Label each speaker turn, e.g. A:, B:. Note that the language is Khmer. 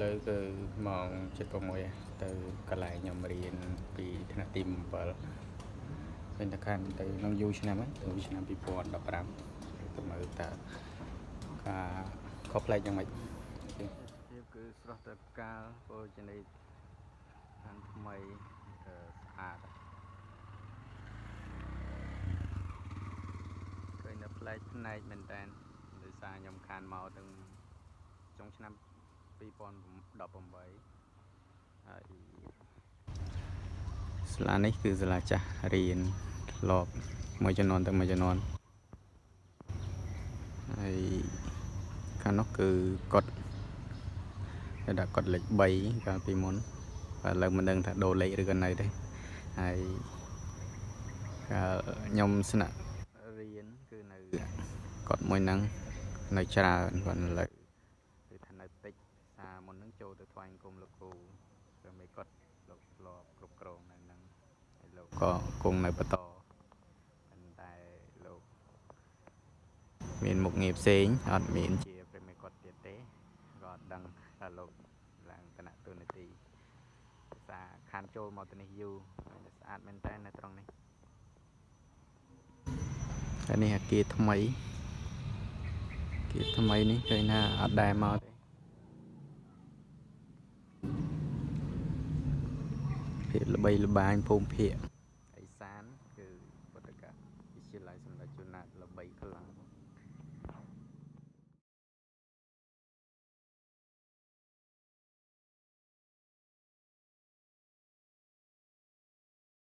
A: លើគឺម៉ោង7:06ទៅកន្លែងខ្ញុំរៀនពីថ្នាក់ទី7វិញតែខាងទៅក្នុងយូរឆ្នាំហ្នឹងទៅឆ្នាំ2015ទៅមើលតើការខុសប្លែកយ៉ាងម៉េចភាពគឺស្រស់តែផ្កាលពោជនីខាងថ្មីស្អាតឃើញតែប្លែកផ្នែកមែនតើដោយសារខ្ញុំខានមកទាំងចុងឆ្នាំ2018ហើយសាលានេះគឺសាលាចាស់រៀនធ្លាប់មួយជំនាន់ទៅមួយជំនាន់ហើយខាងនោះគឺកត់គេដាក់កត់លេខ3កាលពីមុនបាទឥឡូវមិនដឹងថាដូរលេខឬក៏នៅទេហើយកាលខ្ញុំស្នាក់រៀនគឺនៅកត់មួយហ្នឹងនៅច្រើនគាត់ឥឡូវគឺថានៅតិចសារមុនហ្នឹងចូលទៅថ្វាយអង្គមលោកគ្រូតែមិនគាត់លោកធ្លាប់គ្រប់គ្រងនៅហ្នឹងហើយលោកក៏គង់នៅបន្តប៉ុន្តែលោកមានមុខងារផ្សេងអត់មានជាព្រះមេគាត់ទៀតទេក៏អត់ដឹងថាលោកឡើងឋានៈទូនាទីភាសាខានចូលមកទៅនេះយូរហើយស្អាតមែនតើនៅត្រង់នេះហើយនេះអាគារថ្មីនេះឃើញថាអត់ដែរមកទេភាគល្បីល្បាញភូមិភាគឦសានគឺពុទ្ធកវិទ្យាល័យសម្ដេចជួនណាតល្បីខ្លាំង